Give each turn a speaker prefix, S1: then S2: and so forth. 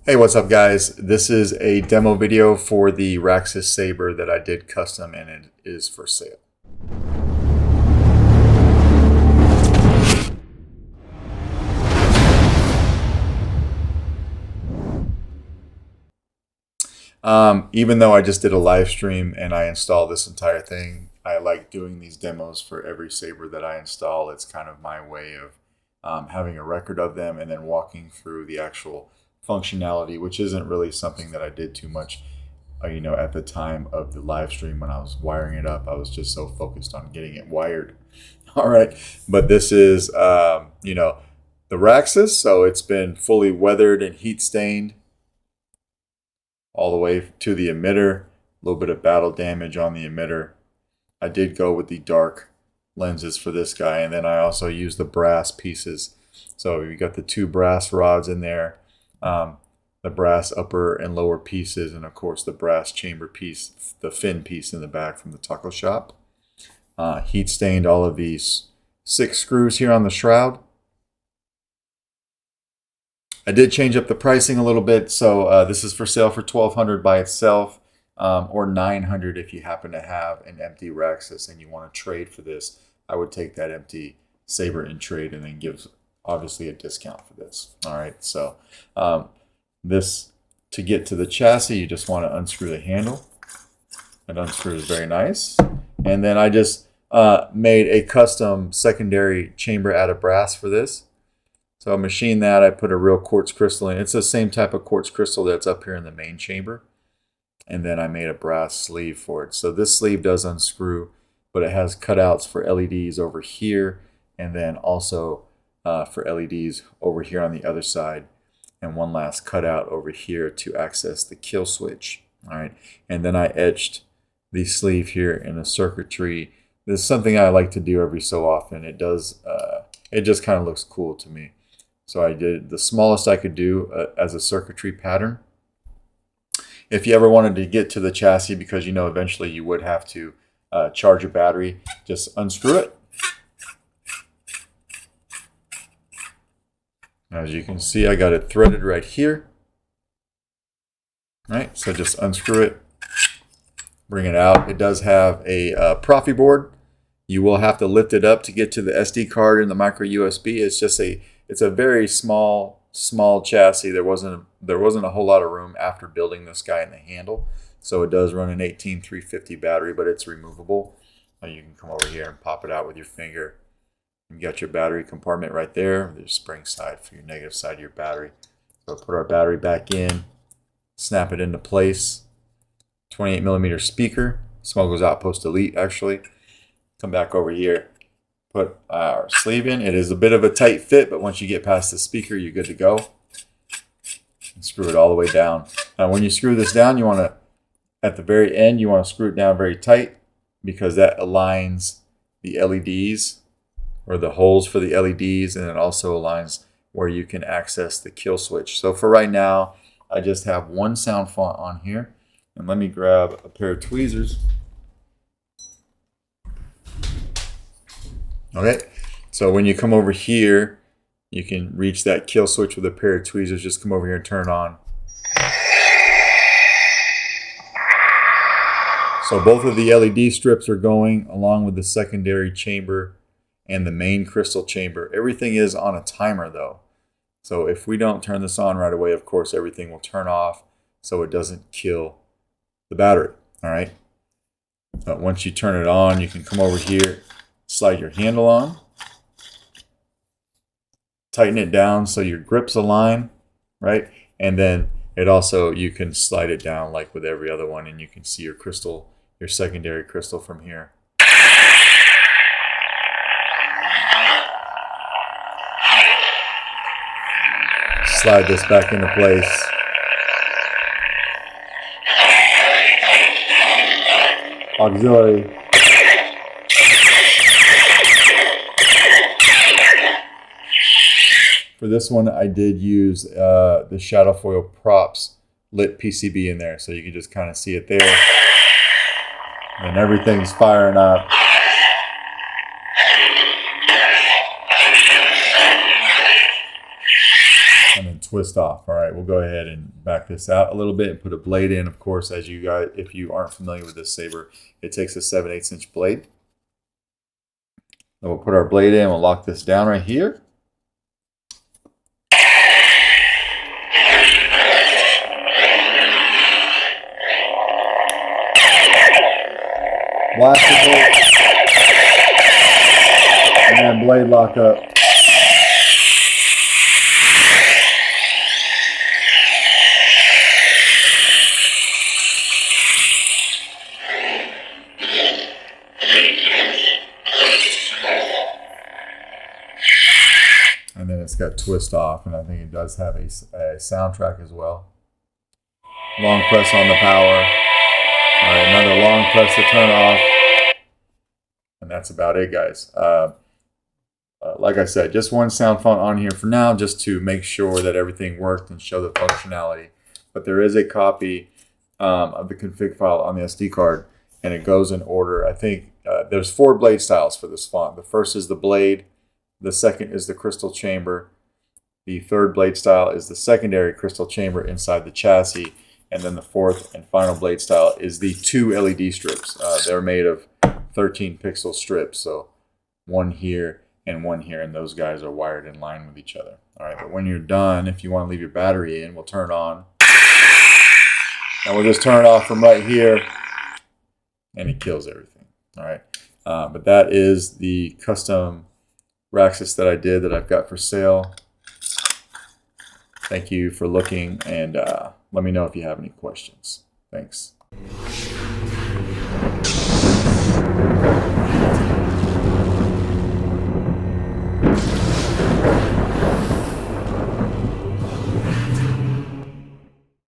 S1: Hey, what's up guys? This is a demo video for the Raxus Saber that I did custom and it is for sale. Even though I just did a live stream and I installed this entire thing, I like doing these demos for every Saber that I install. It's kind of my way of having a record of them and then walking through the actual functionality, which isn't really something that I did too much, at the time of the live stream when I was wiring it up. I was just so focused on getting it wired. All right, but this is, the Raxus, so it's been fully weathered and heat stained all the way to the emitter. A little bit of battle damage on the emitter. I did go with the dark lenses for this guy, and then I also used the brass pieces. So you got the two brass rods in there, the brass upper and lower pieces, and of course the brass chamber piece, the fin piece in the back from the taco shop. Heat stained all of these 6 screws here on the shroud. I did change up the pricing a little bit, so this is for sale for $1,200 by itself, or $900 if you happen to have an empty Raxus and you want to trade for this. I would take that empty Saber in trade and then give obviously a discount for this. All right, so this, to get to the chassis, you just want to unscrew the handle. It unscrews very nice, and then I just made a custom secondary chamber out of brass for this. So I machined that. I put a real quartz crystal in. It's the same type of quartz crystal that's up here in the main chamber. And then I made a brass sleeve for it. So this sleeve does unscrew, but it has cutouts for LEDs over here, and then also for LEDs over here on the other side, and one last cutout over here to access the kill switch. All right, and then I etched the sleeve here in a circuitry. This is something I like to do every so often. It does. It just kind of looks cool to me. So I did the smallest I could do as a circuitry pattern. If you ever wanted to get to the chassis, because eventually you would have to charge your battery, just unscrew it. As you can see, I got it threaded right here. All right, so just unscrew it, bring it out. It does have a Proffie board. You will have to lift it up to get to the SD card and the micro USB. It's a very small chassis. There wasn't a whole lot of room after building this guy in the handle. So it does run an 18350 battery, but it's removable. You can come over here and pop it out with your finger. You got your battery compartment right there. There's spring side for your negative side of your battery. So put our battery back in, snap it into place. 28mm speaker, Smuggler's Outpost Elite actually. Come back over here, put our sleeve in. It is a bit of a tight fit, but once you get past the speaker, you're good to go. And screw it all the way down. Now when you screw this down, you want to, at the very end, you want to screw it down very tight, because that aligns the LEDs, or the holes for the LEDs, and it also aligns where you can access the kill switch. So for right now, I just have one sound font on here. And let me grab a pair of tweezers. Okay, so when you come over here, you can reach that kill switch with a pair of tweezers. Just come over here and turn it on. So both of the LED strips are going, along with the secondary chamber and the main crystal chamber. Everything is on a timer though. So if we don't turn this on right away, of course, everything will turn off so it doesn't kill the battery. All right. But once you turn it on, you can come over here, slide your handle on, tighten it down so your grips align, right? And then it also, you can slide it down like with every other one, and you can see your crystal, your secondary crystal from here. Slide this back into place. Auxiliary. For this one, I did use the Shadow Foil Props lit PCB in there, so you can just kind of see it there. And everything's firing up. And then twist off. All right. right, we'll go ahead and back this out a little bit and put a blade in. Of course, as you guys, if you aren't familiar with this saber, it takes a 7/8 inch blade. Then we'll put our blade in. We'll lock this down right here. Blast the bolt. And then blade lock up. And then it's got twist off, and I think it does have a soundtrack as well. Long press on the power. All right, another long press to turn off. And that's about it, guys. Like I said, just one sound font on here for now, just to make sure that everything worked and show the functionality. But there is a copy of the config file on the SD card, and it goes in order. I think there's 4 blade styles for this font. The first is the blade. The second is the crystal chamber. The third blade style is the secondary crystal chamber inside the chassis. And then the fourth and final blade style is the 2 LED strips. They're made of 13 pixel strips. So one here and one here. And those guys are wired in line with each other. All right, but when you're done, if you want to leave your battery in, we'll turn it on. And we'll just turn it off from right here. And it kills everything. All right. But that is the custom Raxus that I did that I've got for sale. Thank you for looking, and let me know if you have any questions. Thanks.